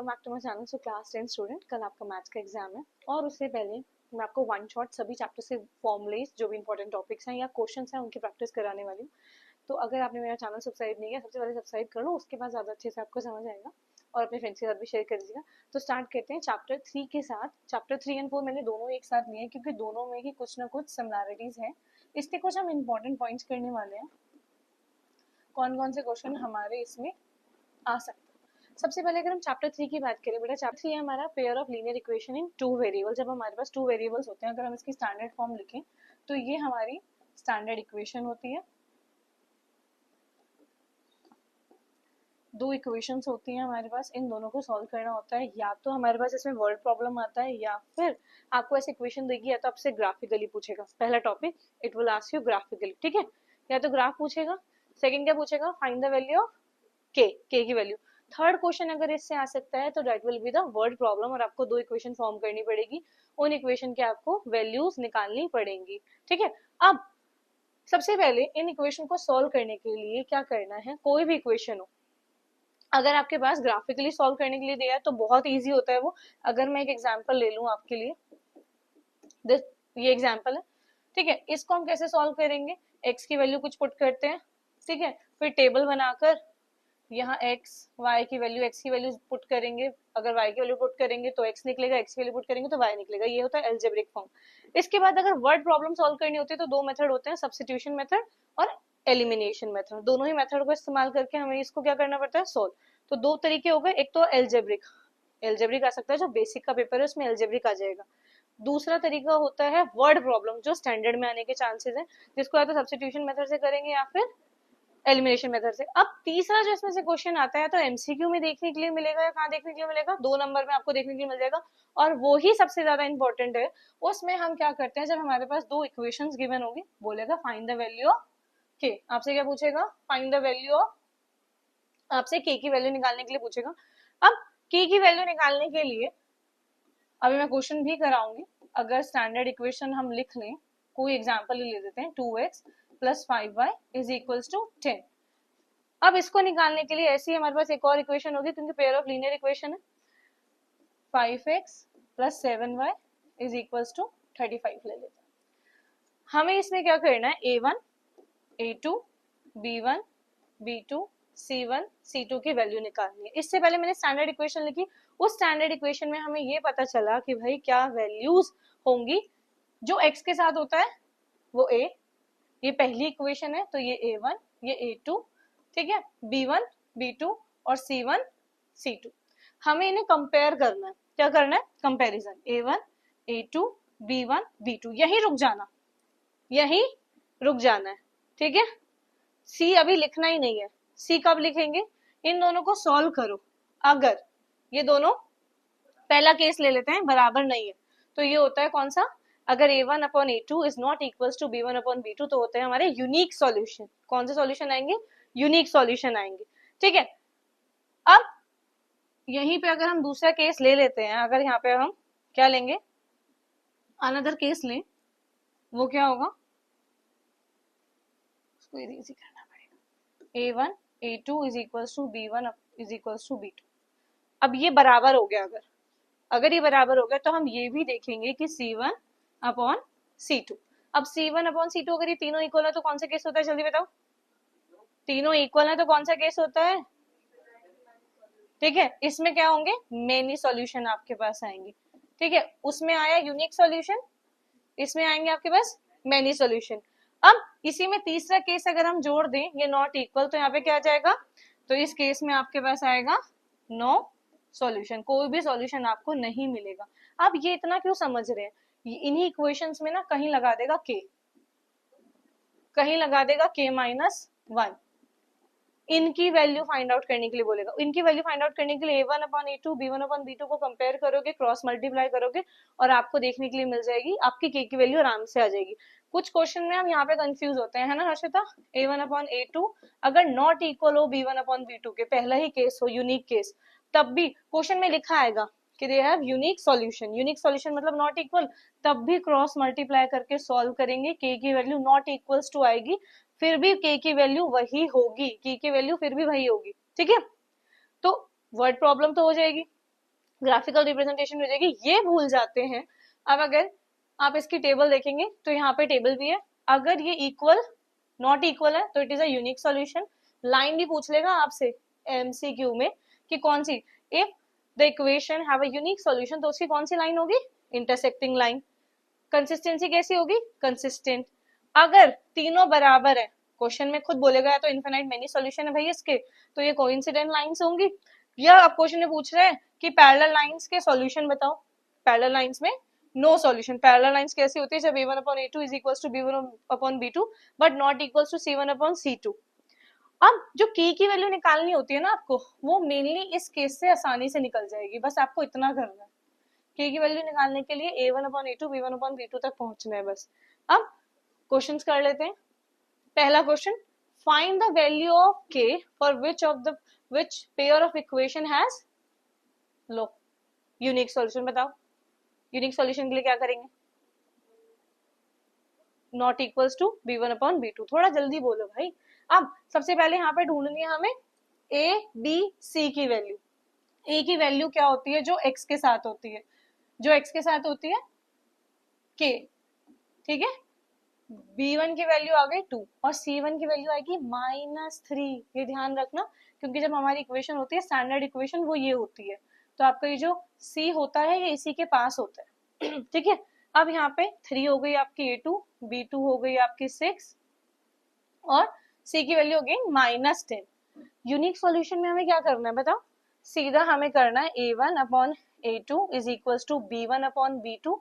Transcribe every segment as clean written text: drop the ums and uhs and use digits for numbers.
Welcome back to my channel. So class 10 student, कल आपका maths का एग्जाम है और उससे पहले मैं आपको वन शॉट सभी चैप्टर से फॉर्मुलेज जो भी इंपॉर्टेंट टॉपिक्स हैं या क्वेश्चंस हैं उनकी प्रैक्टिस कराने वाली हूँ। तो अगर आपने मेरा चैनल सब्सक्राइब नहीं किया, सबसे पहले सब्सक्राइब कर लो, उसके बाद ज़्यादा अच्छे से आपको समझ आएगा और अपने फ्रेंड्स के साथ भी शेयर कर दीजिएगा। तो स्टार्ट करते हैं चैप्टर 3 के साथ। चैप्टर 3 एंड 4 मैंने दोनों एक साथ लिए हैं क्योंकि दोनों में ही कुछ ना कुछ सिमिलैरिटीज हैं। इसके कुछ हम इंपॉर्टेंट पॉइंट्स करने वाले हैं, कौन कौन से क्वेश्चन हमारे इसमें आ सकते हैं। सबसे पहले अगर हम चैप्टर 3 की बात करें, बेटा चैप्टर 3 है हमारा pair of linear equation in two variable. जब हमारे पास टू वेरिएबल्स होते हैं, अगर हम इसकी स्टैंडर्ड फॉर्म लिखें तो ये हमारी स्टैंडर्ड इक्वेशन होती है। दो इक्वेशंस होती हैं हमारे पास, इन दोनों को सॉल्व करना होता है। या तो हमारे पास इसमें वर्ड प्रॉब्लम आता है या फिर आपको ऐसी इक्वेशन देगी या तो आपसे ग्राफिकली पूछेगा। पहला topic it will ask you graphically, ठीक है, या तो ग्राफ पूछेगा। सेकंड क्या पूछेगा, फाइंड द वैल्यू ऑफ के की वैल्यू। थर्ड क्वेश्चन अगर इससे आ सकता है तो that will be the word problem और आपको दो इक्वेशन फॉर्म करनी पड़ेगी, उन इक्वेशन के आपको वैल्यूज निकालनी पड़ेंगी, ठीक है। अब सबसे पहले इन इक्वेशन को सॉल्व करने के लिए क्या करना है, कोई भी इक्वेशन हो अगर आपके पास ग्राफिकली सॉल्व करने के लिए दिया है तो बहुत इजी होता है वो। अगर मैं एक एग्जांपल ले लूं आपके लिए, ये एग्जांपल है, ठीक है। इसको हम कैसे सॉल्व करेंगे, x की वैल्यू कुछ पुट करते हैं, ठीक है, फिर टेबल बनाकर यहाँ x y की वैल्यू x की वैल्यू पुट करेंगे। अगर y की वैल्यू पुट करेंगे तो x निकलेगा, x की वैल्यू पुट करेंगे तो y निकलेगा। ये होता है एल्जेब्रिक फॉर्म। इसके बाद अगर वर्ड प्रॉब्लम सॉल्व करनी होती है तो दो मेथड होते हैं, सब्स्टिट्यूशन मेथड और एलिमिनेशन मेथड। दोनों ही मेथड को इस्तेमाल करके हमें इसको क्या करना पड़ता है, सॉल्व। तो दो तरीके हो गए, एक तो एल्जेब्रिक, एल्जेब्रिक आ सकता है, जो बेसिक का पेपर है उसमें एल्जेब्रिक आ जाएगा। दूसरा तरीका होता है वर्ड प्रॉब्लम, जो स्टैंडर्ड में आने के चांसेस है, जिसको या तो सब्स्टिट्यूशन मेथड से करेंगे या फिर एलिमिनेशन मेथड से। अब तीसरा जो इसमें से क्वेश्चन आता है तो एमसीक्यू में देखने के लिए मिलेगा या कहाँ देखने के लिए मिलेगा, 2 नंबर में आपको देखने के लिए मिल जाएगा और वो ही सबसे ज्यादा इंपॉर्टेंट है। उसमें हम क्या करते हैं, जब हमारे पास दो इक्वेशंस गिवन होगी, बोलेगा फाइंड द वैल्यू ऑफ के। आपसे क्या पूछेगा, फाइंड द वैल्यू ऑफ, आपसे के की वैल्यू निकालने के लिए पूछेगा। अब के की वैल्यू निकालने के लिए अभी मैं क्वेश्चन भी कराऊंगी। अगर स्टैंडर्ड इक्वेशन हम लिख लें, कोई एग्जांपल ही ले देते हैं, 2x plus 5y is equals to 10। अब इसको निकालने के लिए ऐसी हमारे पास एक और इक्वेशन होगी क्योंकि पेयर ऑफ लीनियर इक्वेशन है। 5x plus 7y is equals to 35 ले लेते हैं। हमें इसमें क्या करना है, a1 a2 b1 b2 c1 c2 की वैल्यू निकालनी है। इससे पहले मैंने स्टैंडर्ड इक्वेशन लिखी, उस स्टैंडर्ड इक्वेशन में हमें ये पता चला कि भाई क्या वैल्यूज होंगी। जो x के साथ होता है वो a, ये पहली इक्वेशन है तो ये a1 ये a2, ठीक है, b1 b2 और c1 c2। हमें इन्हें कंपेयर करना है, क्या करना है, comparison, a1 a2 b1 b2। यही रुक जाना, यही रुक जाना है, ठीक है। सी अभी लिखना ही नहीं है, सी कब लिखेंगे, इन दोनों को सॉल्व करो। अगर ये दोनों, पहला केस ले लेते हैं, बराबर नहीं है तो ये होता है कौन सा, अगर a1 upon a2 is not equals to b1 upon b2 तो होते हैं हमारे यूनिक सॉल्यूशन। कौन से सॉल्यूशन आएंगे, यूनिक सॉल्यूशन आएंगे, ठीक है। अब यहीं पे अगर हम दूसरा केस ले लेते हैं, अगर यहाँ पे हम क्या लेंगे, अनदर केस लें, वो क्या होगा, उसको इजी करना पड़ेगा, a1 a2 is equals to b1 is equals to b2। अब ये बराबर हो गया, अगर ये बराबर हो गया तो हम ये भी देखेंगे कि c1 अपॉन c2। अब c1 अपॉन c2 अगर ये तीनों इक्वल है तो कौन सा केस होता है, जल्दी बताओ, तीनों इक्वल है तो कौन सा केस होता है, ठीक है। इसमें क्या होंगे, मेनी सॉल्यूशन आपके पास आएंगे, ठीक है। उसमें आया यूनिक सॉल्यूशन, इसमें आएंगे आपके पास मेनी सॉल्यूशन। अब इसी में तीसरा केस अगर हम जोड़ दें, ये नॉट इक्वल, तो यहाँ पे क्या आ जाएगा, तो इस केस में आपके पास आएगा नो सॉल्यूशन, कोई भी सॉल्यूशन आपको नहीं मिलेगा। अब ये इतना क्यों समझ रहे हैं, इन्हीं इक्वेशंस में ना कहीं लगा देगा के, कहीं लगा देगा के माइनस 1, इनकी वैल्यू फाइंड आउट करने के लिए बोलेगा। इनकी वैल्यू फाइंड आउट करने के लिए a1 upon a2 b1 upon b2 को कंपेयर करोगे, क्रॉस मल्टीप्लाई करोगे और आपको देखने के लिए मिल जाएगी, आपकी k की वैल्यू आराम से आ जाएगी। कुछ क्वेश्चन में हम यहाँ पे कंफ्यूज होते हैं, है ना हर्षिता, a1 अपॉन a2 अगर नॉट इक्वल हो b1 अपॉन b2 के, पहला ही केस हो यूनिक केस, तब भी क्वेश्चन में लिखा आएगा कि they have unique solution. Unique solution मतलब नॉट इक्वल, तब भी क्रॉस मल्टीप्लाई करके सॉल्व करेंगे, k की वैल्यू नॉट इक्वल्स टू आएगी, फिर भी k की वैल्यू वही होगी, k की वैल्यू फिर भी वही होगी, ठीक है। तो वर्ड प्रॉब्लम तो हो जाएगी, ग्राफिकल रिप्रेजेंटेशन हो जाएगी, ये भूल जाते हैं। अब अगर आप इसकी टेबल देखेंगे तो यहाँ पे टेबल भी है, अगर ये इक्वल नॉट इक्वल है तो it is a unique solution. Line भी पूछ लेगा आपसे एमसीक्यू में कि कौन सी, if the equation have a unique solution तो उसकी कौन सी लाइन होगी, इंटरसेक्टिंग लाइन। कंसिस्टेंसी कैसी होगी, कंसिस्टेंट। अगर तीनों बराबर है, क्वेश्चन में खुद बोलेगा या तो इनफिनाइट मेनी सॉल्यूशन है भाई इसके, तो ये कोइंसिडेंट लाइंस होंगी। या आप क्वेश्चन में पूछ रहे हैं कि पैरेलल लाइंस के सॉल्यूशन बताओ, पैरेलल लाइंस में नो सॉल्यूशन। पैरेलल लाइंस कैसी होती है, जब a1/a2 is equals to b1/b2 but not equals to c1/c2। अब जो की वैल्यू निकालनी होती है ना आपको, वो मेनली इस केस से आसानी से निकल जाएगी, बस आपको इतना करना है। की वैल्यू निकालने के लिए a1/a2 b1/b2 तक पहुंचना है बस। अब क्वेश्चंस कर लेते हैं। पहला question, find the value of k for which pair of equation has low unique solution. बताओ यूनिक सॉल्यूशन के लिए क्या करेंगे, नॉट इक्वल्स टू b1/b2। थोड़ा जल्दी बोलो भाई। अब सबसे पहले यहाँ पे ढूंढनी है हमें a b c की वैल्यू। a की वैल्यू क्या होती है, जो x के साथ होती है, जो x के साथ होती है k, ठीक है। b1 की वैल्यू आ गई 2 और c1 की वैल्यू आएगी -3। ये ध्यान रखना, क्योंकि जब हमारी इक्वेशन होती है स्टैंडर्ड इक्वेशन वो ये होती है, तो आपका ये जो c होता है ये इसी के पास होता है ठीक है। अब यहाँ पे 3 हो गई आपकी a2, b2 हो गई आपकी 6 और c की वैल्यू हो गई -10। यूनिक सॉल्यूशन में हमें क्या करना है बताओ, सीधा हमें करना है a1/a2 is equals to b1/b2,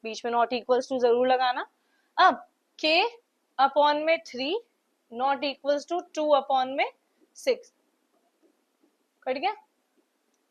बीच में नॉट इक्वल्स टू जरूर लगाना। अब k अपॉन में 3 नॉट इक्वल्स टू 2/6, कट गया,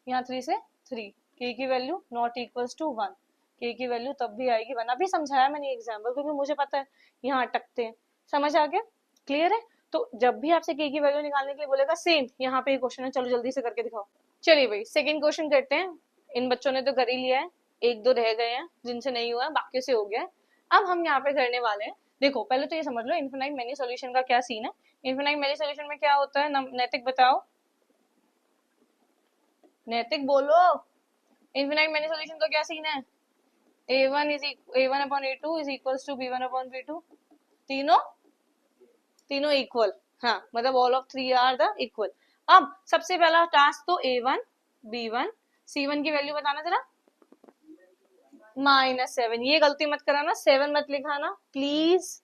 यहाँ 3 से 3, k की value not equals to 1, k की वैल्यू तब भी आएगी 1। अभी समझाया मैंने एग्जाम्पल, क्योंकि मुझे पता है यहाँ अटकते हैं। समझ आ गया, क्लियर है। तो जब भी आपसे k की वैल्यू निकालने के लिए बोलेगा, सेम यहाँ पे क्वेश्चन है, चलो जल्दी से करके दिखाओ। चलिए भाई सेकेंड क्वेश्चन करते हैं। इन बच्चों ने तो कर ही लिया है, एक दो रह गए हैं जिनसे नहीं हुआ, बाकी से हो गया है। अब हम यहाँ पे करने वाले हैं, देखो पहले तो ये समझ लो इनफिनाइट मेनी सॉल्यूशन का क्या सीन है। इनफिनाइट मेनी सॉल्यूशन में क्या होता है, नैतिक बताओ, नैतिक बोलो। इनफिनाइट मेनी सॉल्यूशन का क्या सीन है, a1/a2 is equals to b1/b2, तीनों इक्वल, हाँ मतलब all of 3 are the equal. अब सबसे पहला टास्क तो a1 b1 c1 की वैल्यू बताना जरा, -7। ये गलती मत कराना, 7 मत लिखाना प्लीज।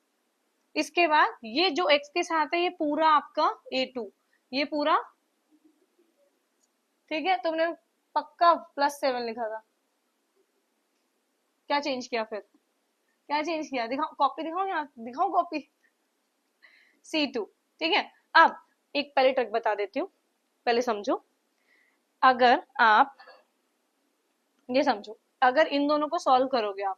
इसके बाद ये जो x के साथ है ये पूरा आपका a2, ये पूरा, ठीक है। तुमने पक्का +7 लिखा था, क्या चेंज किया फिर, क्या चेंज किया, दिखाओ कॉपी, दिखाओ यहाँ, दिखाओ कॉपी, C2, ठीक है। अब एक पहले ट्रिक बता देती हूँ, पहले समझो। अगर आप ये समझो, अगर इन दोनों को सॉल्व करोगे आप,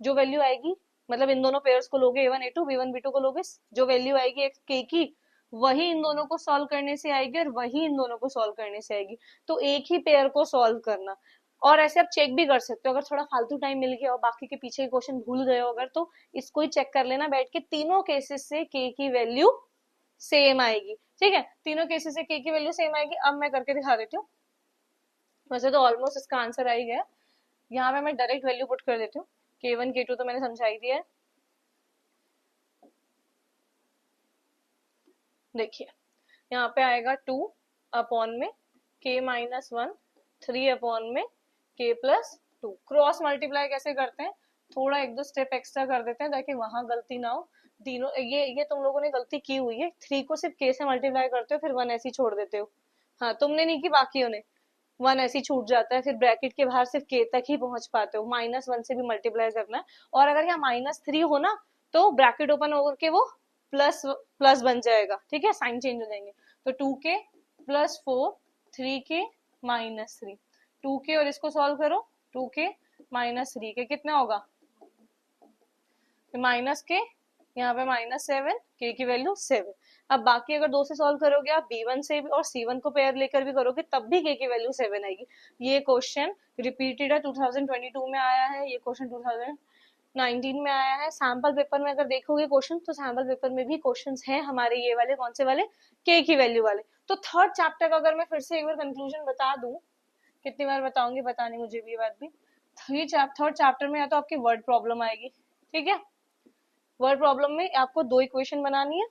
जो वैल्यू आएगी, मतलब इन दोनों पेयर्स को लोगे a1 a2 b1 b2 को लोगे, जो वैल्यू आएगी एक्स के की, वही इन दोनों को सॉल्व करने से आएगी और वही इन दोनों को सॉल्व करने से आएगी। तो एक ही पेयर को सॉल्व करना, और ऐसे आप चेक भी कर सकते हो, अगर थोड़ा फालतू टाइम मिल गया और बाकी के पीछे के क्वेश्चन भूल गए हो अगर, तो इसको ही चेक कर लेना बैठ के, तीनों केसेस से के की वैल्यू सेम आएगी, ठीक है। तीनों केसेस से के की वैल्यू सेम आएगी। अब मैं करके दिखा देती हूँ, वैसे तो ऑलमोस्ट इसका आंसर आ ही गया। यहाँ पे मैं डायरेक्ट वैल्यू पुट कर देती हूँ, k1 k2 तो मैंने समझा ही दिया है। देखिए यहाँ पे आएगा 2 अपॉन में k-1, 3 अपॉन में k+2। क्रॉस मल्टीप्लाई कैसे करते हैं, थोड़ा एक दो स्टेप एक्स्ट्रा कर देते हैं ताकि वहां गलती ना हो। तीनों ये तुम लोगों ने गलती की हुई है, 3 को सिर्फ k से मल्टीप्लाई करते हो, फिर 1 ऐसे ही छोड़ देते हो। हाँ तुमने नहीं की, बाकियों ने 1 ऐसे ही छूट जाता है, फिर ब्रैकेट के बाहर सिर्फ k तक ही पहुंच पाते हो। -1 से भी मल्टीप्लाई करना है, और अगर यहाँ -3 हो ना तो ब्रैकेट ओपन होकर के वो प्लस प्लस बन जाएगा, ठीक है, साइन चेंज हो जाएंगे। तो 2k + 4 3k -3, 2k और इसको सॉल्व करो, 2k -3k कितना होगा, माइनस के, यहाँ पे -7, k की वैल्यू 7। अब बाकी अगर 2 से सॉल्व करोगे आप, b1 से भी और c1 को पेयर लेकर भी करोगे तब भी k की वैल्यू 7 आएगी। ये क्वेश्चन रिपीटेड है, 2022 में आया है, ये क्वेश्चन 2019 में आया है। सैम्पल पेपर में अगर देखोगे क्वेश्चन, तो सैम्पल पेपर में भी क्वेश्चंस हैं हमारे ये वाले, कौन से वाले, k की वैल्यू वाले। तो थर्ड चैप्टर का अगर मैं फिर से एक बार कंक्लूजन बता दूं, कितनी बार बताऊंगी, पता नहीं मुझे भी ये बात भी। थर्ड चैप्टर में या तो आपकी वर्ड प्रॉब्लम आएगी, ठीक है। वर्ड प्रॉब्लम में आपको 2 इक्वेशन बनानी है,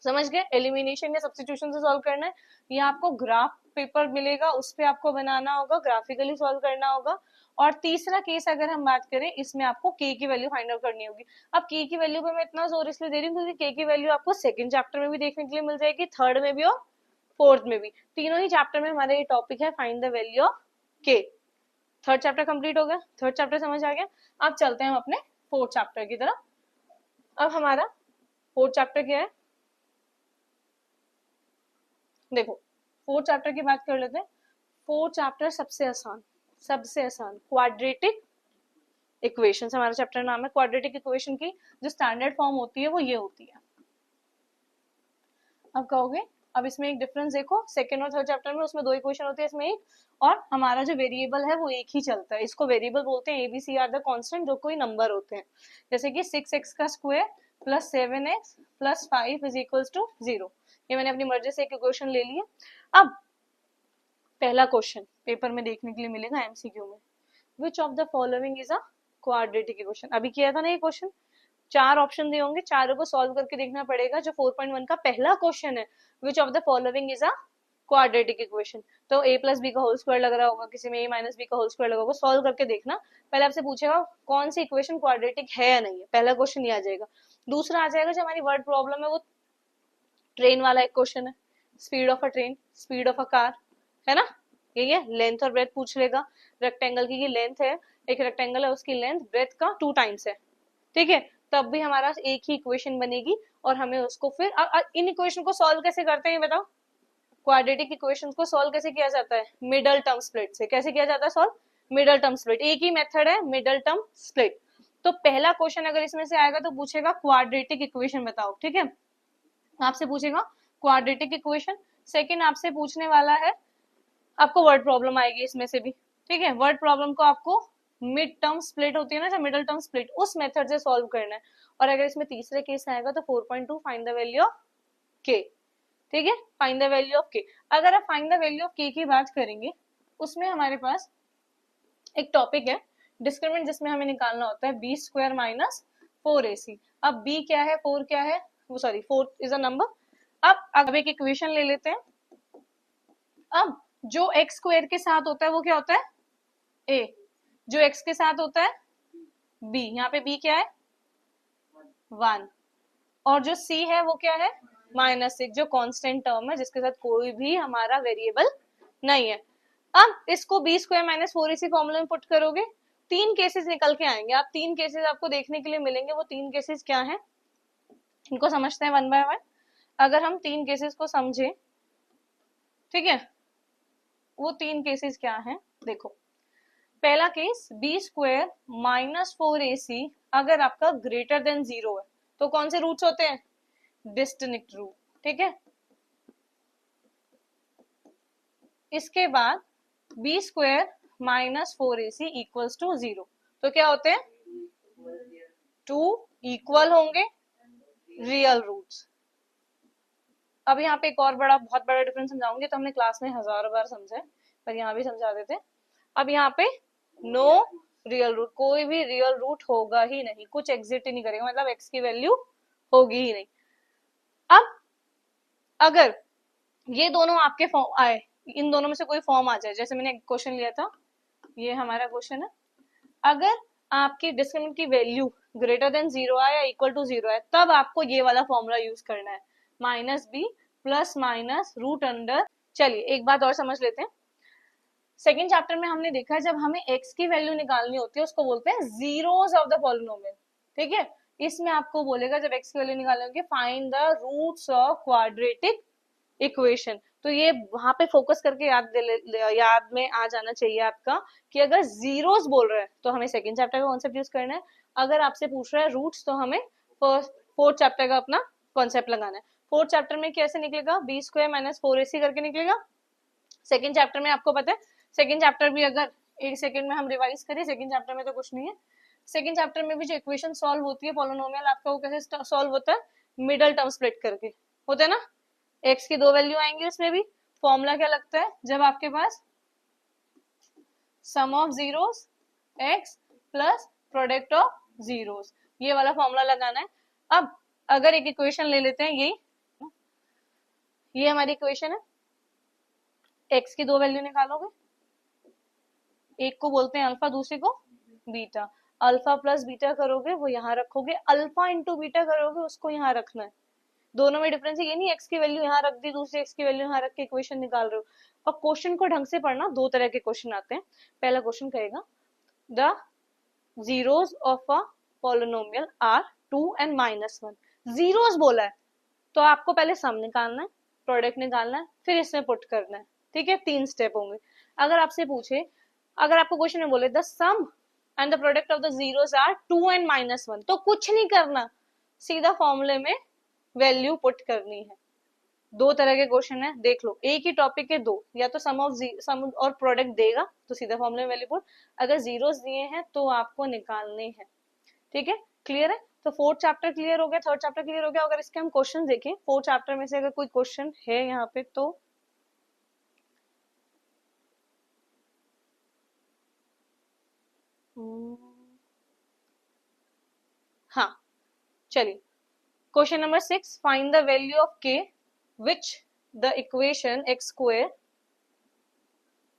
समझ गए। एलिमिनेशन या सब्स्टिट्यूशन से सॉल्व करना है, या आपको ग्राफ पेपर मिलेगा उस पे आपको बनाना होगा, ग्राफिकली सॉल्व करना होगा। और तीसरा केस अगर हम बात करें, इसमें आपको के की वैल्यू फाइंड आउट करनी होगी। अब के की वैल्यू पे मैं इतना जोर इसलिए दे रही हूँ क्योंकि के की वैल्यू आपको सेकंड चैप्टर में भी देखने के लिए मिल जाएगी, थर्ड में भी और फोर्थ में भी, तीनों ही चैप्टर में हमारा ये टॉपिक है फाइंड द वैल्यू ऑफ के। थर्ड चैप्टर कंप्लीट हो गया, थर्ड चैप्टर समझ आ गया। अब चलते हैं हम अपने फोर्थ चैप्टर की तरफ। अब हमारा फोर्थ चैप्टर क्या है, देखो फोर्थ चैप्टर की बात कर लेते हैं। फोर्थ चैप्टर सबसे आसान, सबसे आसान क्वाड्रेटिक इक्वेशन, हमारा चैप्टर नाम है। क्वाड्रेटिक इक्वेशन की जो स्टैंडर्ड फॉर्म होती है वो ये होती है। अब कहोगे अब इसमें एक डिफरेंस देखो, सेकंड और थर्ड चैप्टर में उसमें 2 इक्वेशन होती है, इसमें एक, और हमारा जो वेरिएबल है वो एक ही चलता है। इसको वेरिएबल बोलते हैं, एबीसी आर द कांस्टेंट, जो कोई नंबर होते हैं। जैसे कि 6x का square plus 7x plus 5 is equals to 0। ये मैंने अपनी मर्जी से एक इक्वेशन ले ली है। अब पहला क्वेश्चन पेपर में देखने के लिए मिलेगा एमसीक्यू में, which of the following is a quadratic equation. अभी किया था ना ये क्वेश्चन, 4 ऑप्शन दिए होंगे, चारों को सॉल्व करके देखना पड़ेगा। जो 4.1 का पहला क्वेश्चन है, which of the following is a quadratic equation, तो a प्लस बी का होल स्क्वायर लग रहा होगा, किसी में a माइनस बी का होल स्क्वायर लगा होगा, सॉल्व करके देखना। पहले आपसे पूछेगा कौन सी इक्वेशन क्वाड्रेटिक है या नहीं है, पहला क्वेश्चन ये आ जाएगा। दूसरा आ जाएगा जो हमारी वर्ड प्रॉब्लम है, वो ट्रेन वाला एक क्वेश्चन है, speed of a train, speed of a car, है ना। यही है, लेंथ और ब्रेथ पूछ लेगा। रेक्टेंगल की लेंथ है, एक रेक्टेंगल है उसकी लेंथ ब्रेथ का 2 टाइम्स है, ठीक है। तब भी हमारा एक ही इक्वेशन बनेगी और हमें उसको फिर इन इक्वेशन को सॉल्व कैसे करते हैं बताओ। क्वाड्रेटिक इक्वेशन को सॉल्व कैसे किया जाता है, मिडल टर्म स्प्लिट से। कैसे किया जाता है सॉल्व, मिडल टर्म स्प्लिट, एक ही मेथड है, मिडल टर्म स्प्लिट। तो पहला क्वेश्चन अगर इसमें से आएगा तो पूछेगा क्वाड्रेटिक इक्वेशन बताओ, ठीक है, आपसे पूछेगा क्वाड्रेटिक इक्वेशन। सेकंड आपसे पूछने वाला है, आपको वर्ड प्रॉब्लम आएगी इसमें से भी, ठीक है। वर्ड प्रॉब्लम को आपको मिड टर्म स्प्लिट होती है ना, जो मिडल टर्म स्प्लिट, उस मेथड से सॉल्व करना है। और अगर इसमें तीसरे केस में आएगा तो 4.2 फाइंड द वैल्यू ऑफ के, ठीक है, फाइंड द वैल्यू ऑफ के। अगर आप फाइंड द वैल्यू ऑफ के की बात करेंगे, उसमें हमारे पास एक टॉपिक है डिस्क्रिमिनेंट, जिसमें हमें निकालना होता है बी स्क्वायर माइनस 4ac। अब b क्या है, 4 क्या है, वो सॉरी 4 इज अ नंबर। अब एक इक्वेशन ले लेते हैं। अब जो एक्स स्क्वायर के साथ होता है वो क्या होता है, a, जो x के साथ होता है b, यहाँ पे b क्या है 1, और जो c है वो क्या है -6, जो कांस्टेंट टर्म है जिसके साथ कोई भी हमारा वेरिएबल नहीं है। अब इसको बी स्क्वायर माइनस 4 इसी फॉर्मूले में पुट करोगे, 3 केसेस निकल के आएंगे। आप 3 केसेस आपको देखने के लिए मिलेंगे, वो 3 केसेस क्या हैं, इनको समझते हैं वन बाय वन। अगर हम 3 केसेस को समझे, ठीक है, वो 3 केसेस क्या हैं, देखो। पहला case B square minus 4ac अगर आपका ग्रेटर देन 0 है, तो कौन से रूट्स होते हैं, डिस्टिंक्ट रूट, ठीक है। इसके बाद b square minus 4ac equals to 0, तो क्या होते हैं, 2 इक्वल होंगे रियल रूट्स। अब यहाँ पे एक और बहुत बड़ा डिफरेंस समझाऊंगी, तो हमने क्लास में हजारों बार समझा है, पर यहाँ भी समझा देते हैं। अब यहाँ पे नो रियल रूट, कोई भी रियल रूट होगा ही नहीं, कुछ एग्जिट ही नहीं करेगा, मतलब एक्स की वैल्यू होगी ही नहीं। अब अगर ये दोनों आपके फॉर्म आए, इन दोनों में से कोई फॉर्म आ जाए, जैसे मैंने एक क्वेश्चन लिया था, ये हमारा क्वेश्चन है, अगर आपकी डिस्क्रिमिनेंट की वैल्यू ग्रेटर देन 0 आए या इक्वल टू 0 है, तब आपको ये वाला फॉर्मूला यूज करना है, minus b plus minus root under. चलिए एक बात और समझ लेते हैं। सेकेंड चैप्टर में हमने देखा है जब हमें x की वैल्यू निकालनी होती है उसको बोलते हैं जीरोस ऑफ द पॉलिनोमियल, ठीक है। इसमें आपको बोलेगा जब x की वैल्यू निकालनी होगी find the roots of quadratic equation. तो ये वहां पे फोकस करके याद में आ जाना चाहिए आपका कि अगर जीरोस बोल रहा है तो हमें सेकंड चैप्टर का कॉन्सेप्ट यूज करना है, अगर आपसे पूछ रहा है रूट्स तो हमें फोर्थ चैप्टर का अपना कॉन्सेप्ट लगाना है। फोर्थ चैप्टर में कैसे निकलेगा, बी स्क्वायर माइनस 4ac करके निकलेगा। सेकंड चैप्टर में आपको पता है, सेकंड चैप्टर भी अगर एक सेकंड में हम रिवाइज करें, सेकंड चैप्टर में तो कुछ नहीं है। सेकंड चैप्टर में भी जो इक्वेशन सॉल्व होती है पॉलिनोमियल आपका, वो कैसे सॉल्व होता है, मिडल टर्म स्प्लिट करके होता है ना। एक्स की 2 वैल्यू आएंगी, उसमें भी फॉर्मूला क्या लगता है, जब आपके पास sum of zeros x plus product of zeros, ये वाला फॉर्मूला लगाना है। अब अगर एक इक्वेशन ले लेते हैं, ये हमारी इक्वेशन है, x की दो वैल्यू निकालोगे, एक को बोलते हैं अल्फा, दूसरे को बीटा। अल्फा प्लस बीटा करोगे वो यहाँ रखोगे, अल्फा इंटू बीटा करोगे उसको यहाँ रखना है। दोनों में डिफरेंस है, ये नहीं x की वैल्यू यहाँ रख दी, दूसरी x की वैल्यू यहाँ रख के इक्वेशन निकाल रहे हो। और क्वेश्चन को ढंग से पढ़ना, दो तरह के क्वेश्चन आते हैं। पहला क्वेश्चन कहेगा the zeros of a polynomial are 2 and -1, zeros बोला है तो आपको पहले सम निकालना है, प्रोडक्ट निकालना है, फिर इसमें पुट करना है। ठीक है, 3 स्टेप होंगे। अगर आपसे पूछे, अगर आपको क्वेश्चन में बोले the sum and the product of the zeros are 2 and -1, तो कुछ नहीं करना, सीधा फॉर्मूले में वैल्यू पुट करनी है। दो तरह के क्वेश्चन है, देख लो, एक ही टॉपिक के दो, या तो सम और प्रोडक्ट देगा तो सीधा फॉर्मूले में वैल्यू पुट, अगर जीरोस दिए हैं तो आपको निकालने हैं। ठीक है, क्लियर है? तो फोर्थ चैप्टर क्लियर हो गया, थर्ड चैप्टर क्लियर हो गया। अगर इसके हम क्वेश्चन देखें, फोर्थ चैप्टर में से अगर कोई क्वेश्चन है यहाँ पे तो हाँ चलिए, question number 6, find the value of k which the equation x square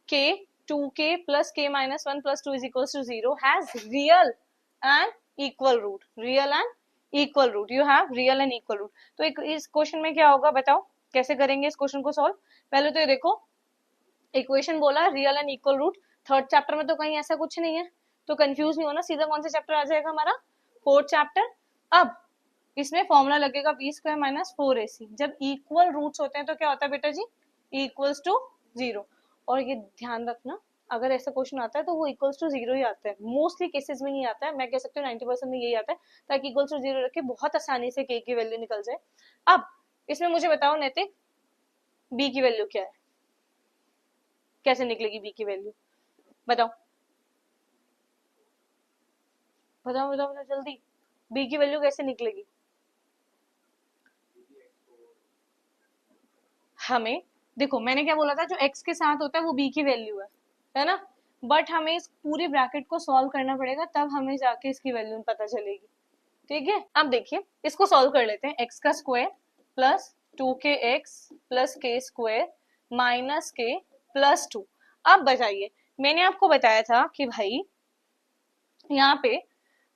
k 2k plus k minus 1 plus 2 is equals to 0 has real and equal root, real and equal root, you have real and equal root। तो इस question में क्या होगा बताओ, कैसे करेंगे इस question को सॉल्व? पहले तो ये देखो, इक्वेशन बोला real and equal root, third chapter में तो कहीं ऐसा कुछ नहीं है, तो कंफ्यूज नहीं होना, सीधा कौन सा चैप्टर आ जाएगा हमारा, फोर्थ चैप्टर। अब इसमें फॉर्मूला लगेगा बी स्क्वायर माइनस 4ac। जब इक्वल रूट्स होते हैं तो क्या होता है बेटा जी, इक्वल्स टू 0। और ये ध्यान रखना, अगर ऐसा क्वेश्चन आता है तो वो इक्वल्स टू 0 ही आता है, मोस्टली केसेस में नहीं आता है, मैं कह सकती हूँ 90% में यही आता है, ताकि इक्वल्स टू 0 रखे बहुत आसानी से k की वैल्यू निकल जाए। अब इसमें मुझे बताओ नैतिक, b की वैल्यू क्या है, कैसे निकलेगी b की वैल्यू, बताओ बताओ बताओ बताओ जल्दी, b की वैल्यू कैसे निकलेगी? हमें देखो, मैंने क्या बोला था, जो x के साथ होता है वो b की वैल्यू है ना, बट हमें इस पूरे ब्रैकेट को सॉल्व करना पड़ेगा, तब हमें जाके इसकी वैल्यू पता चलेगी। ठीक है, अब देखिए इसको सॉल्व कर लेते हैं। x का स्क्वायर प्लस 2kx प्लस के स्क्वायर माइनस के प्लस 2। अब बताइए, मैंने आपको बताया था कि भाई यहाँ पे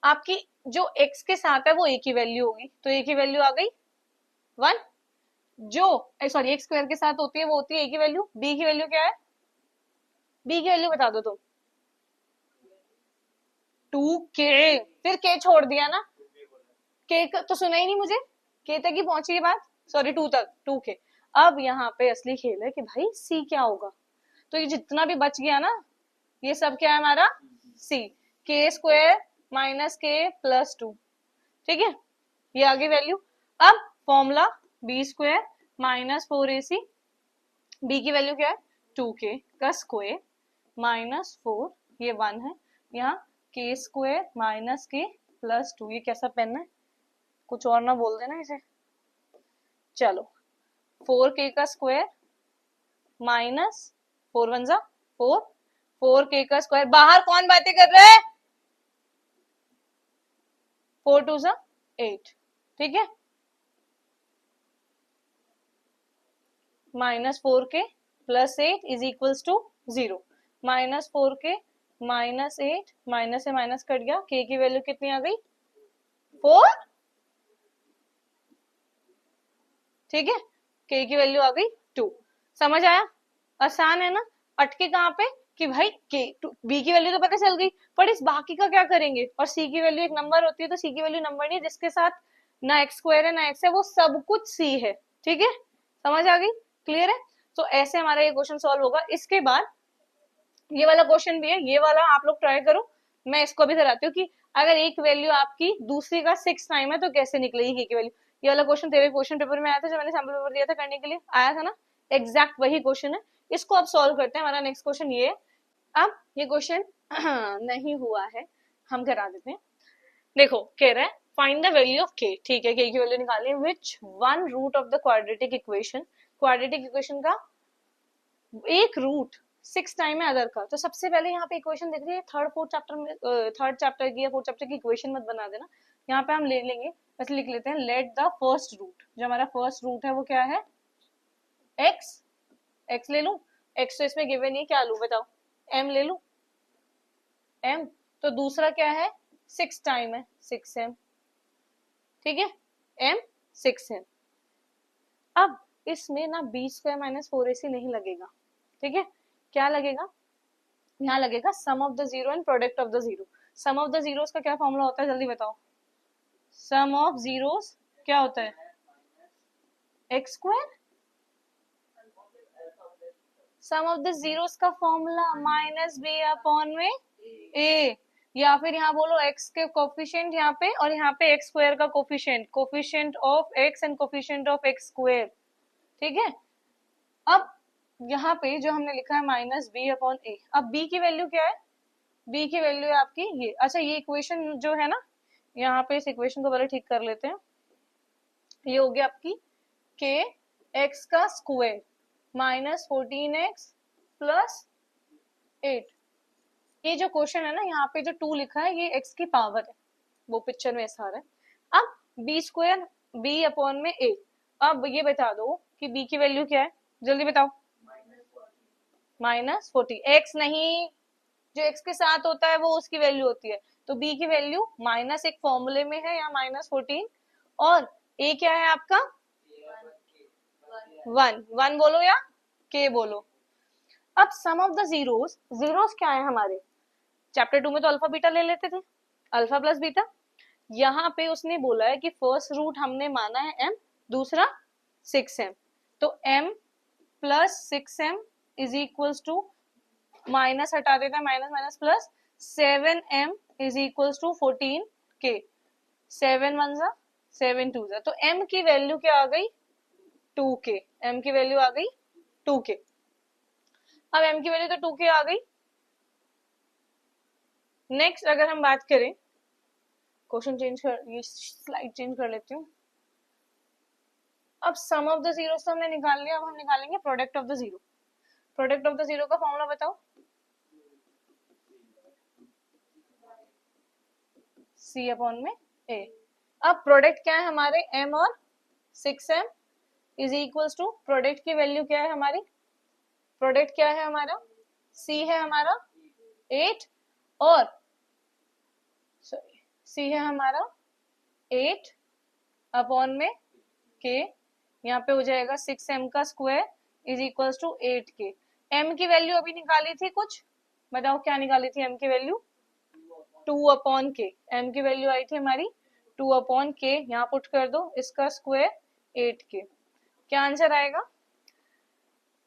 आपकी जो x के साथ है वो a की वैल्यू होगी, तो a की वैल्यू आ गई 1। जो सॉरी x स्क्वायर के साथ होती है वो होती है a की वैल्यू, b की वैल्यू क्या है, b की वैल्यू बता दो तुम, 2k, फिर k छोड़ दिया ना, k तो सुना ही नहीं मुझे, k तक ही पहुंची ये बात, सॉरी 2 तक, 2k। अब यहाँ पे असली खेल है कि भाई c क्या होगा, तो ये जितना भी बच गया ना, ये सब क्या है हमारा c, k square minus k plus 2। ठीक है, ये आगे वैल्यू। अब formula b square minus 4ac, b की वैल्यू क्या है 2k का स्क्वायर माइनस 4, ये 1 है, यहाँ k square minus k plus 2। ये कैसा पेन है, कुछ और ना बोल देना इसे। चलो 4k का स्क्वायर माइनस 4 1 जा 4, 4k का स्क्वायर, बाहर कौन बातें कर रहा है, 4 2 जा 8। ठीक है, minus 4k plus 8 is equals to 0, minus 4k minus 8, minus से माइनस कट गया, k की वैल्यू कितनी आ गई 4। ठीक है, k की वैल्यू आ गई 2। समझ आया, आसान है ना। अटके कहाँ पे कि भाई k b की वैल्यू तो पता चल गई, पर इस बाकी का क्या करेंगे, और c की वैल्यू एक नंबर होती है, तो c की वैल्यू नंबर नहीं, जिसके साथ ना x स्क्वायर है ना x है, वो सब कुछ c है। ठीक है, समझ आ गई, क्लियर है। तो ऐसे हमारा ये क्वेश्चन सॉल्व होगा। इसके बाद ये वाला क्वेश्चन भी है, ये वाला आप लोग ट्राई करो, मैं इसको भी कराती हूँ कि अगर एक वैल्यू आपकी दूसरी का 6 टाइम है तो कैसे निकलेगी k की वैल्यू। ये वाला क्वेश्चन तेरे क्वेश्चन पेपर में आया था, जो मैंने सैम्पल पेपर दिया था करने के लिए, आया था ना, एग्जैक्ट वही क्वेश्चन है। इसको अब सॉल्व करते हैं। हमारा नेक्स्ट क्वेश्चन ये है, अब ये क्वेश्चन नहीं हुआ है, हम करा देते हैं। देखो कह रहा है find the value of k, ठीक है, k की वैल्यू निकालिए, which one root of the quadratic equation, quadratic equation का एक रूट 6 टाइम है अदर का। तो सबसे पहले यहाँ पे इक्वेशन दिख रही है थर्ड चैप्टर की या फोर्थ चैप्टर की इक्वेशन मत बना देना। यहाँ पे हम ले लेंगे, बस लिख लेते हैं लेट द फर्स्ट रूट, जो हमारा फर्स्ट रूट है वो क्या है, x। x ले लूं, x तो इसमें गिवन है, क्या लूं बताओ, m ले लूं, m। तो दूसरा क्या है, 6 टाइम है 6m, ठीक है, m 6m। अब इसमें ना b स्क्वायर माइनस 4ac नहीं लगेगा, ठीक है, क्या लगेगा, यहाँ लगेगा sum of the zero and product of the zero. Sum of the zeros का क्या फॉर्मूला होता है, जल्दी बताओ, सम ऑफ जीरोस क्या होता है, x square. Sum of the zeros का फॉर्मूला माइनस बी अपॉन में ए, या फिर यहाँ बोलो x के कोफिशिएंट यहाँ पे, और यहाँ पे x स्क्वायर का coefficient, coefficient of x and coefficient of x square, ठीक है। अब यहाँ पे जो हमने लिखा है माइनस बी अपॉन ए, अब b की वैल्यू क्या है, b की वैल्यू है आपकी ये। अच्छा ये इक्वेशन जो है ना, यहाँ पे इस इक्वेशन को पहले ठीक कर लेते हैं। ये हो गया आपकी के एक्स का स्क्वायर माइनस 14x प्लस 8। ये जो क्वेश्चन है ना, यहाँ पे जो 2 लिखा है ये x की पावर है, वो पिक्चर में ऐसा आ रहा है। अब b स्क्वायर b अपॉन में a, अब ये बता दो कि b की वैल्यू क्या है, जल्दी बताओ, माइनस 40। x नहीं, जो x के साथ होता है वो उसकी वैल्यू होती है, तो b की वैल्यू माइनस एक फॉर्मूले में है, यहाँ माइनस 14, और a क्या है आपका 1 बोलो या k बोलो। अब सम ऑफ द जीरोस, जीरोस क्या है हमारे, चैप्टर 2 में तो अल्फा बीटा ले लेते थे, अल्फा प्लस बीटा। यहाँ पे उसने बोला है कि फर्स्ट रूट हमने माना है m, दूसरा 6m, तो m plus 6m is equals to, minus हटा देता है, minus minus plus 7m is equals to 14k, 7 1 जा 7 2 जा, तो m की वैल्यू क्या आ गई 2k, m की वैल्यू आ गई 2k। अब m की वैल्यू तो 2k आ गई। नेक्स्ट अगर हम बात करें, क्वेश्चन चेंज कर, ये स्लाइड चेंज कर लेती हूँ। अब सम ऑफ द जीरोस तो हमने निकाल लिया, अब हम निकालेंगे product of the zero. Product of the zero का फॉर्मूला बताओ, c अपॉन में a। अब प्रोडक्ट क्या है हमारे, m और 6m is equals to, product की वैल्यू क्या है हमारी, प्रोडक्ट क्या है हमारा, c है हमारा 8, और c है हमारा 8 अपॉन में k, यहाँ पे हो जाएगा 6m का square is equals to 8k। m की वैल्यू अभी निकाली थी कुछ, बताओ क्या निकाली थी m की वैल्यू, 2 अपॉन k, m की वैल्यू आई थी हमारी 2 अपॉन k, यहाँ पुट कर दो, इसका स्क्वायर 8k, क्या आंसर आएगा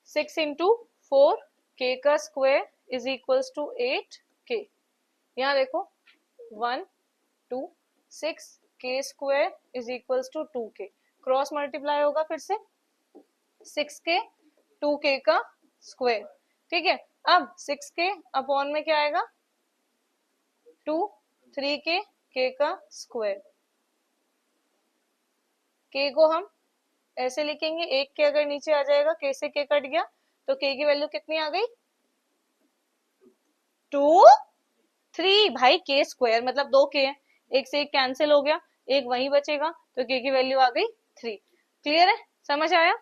6 इंटू 4 k का square is equals to 8k। यहाँ देखो 1 2 6 k square is equals to 2k, cross multiply होगा फिर से 6k 2k का स्क्वायर, ठीक है। अब 6k अपॉन में क्या आएगा 2 3k k का स्क्वायर, k को हम ऐसे लिखेंगे, एक के अगर नीचे आ जाएगा, k से k कट गया, तो k की वैल्यू कितनी आ गई 2 3, भाई k स्क्वायर मतलब 2k है, एक से एक कैंसिल हो गया, एक वहीं बचेगा, तो k की वैल्यू आ गई 3। क्लियर है, समझ आया।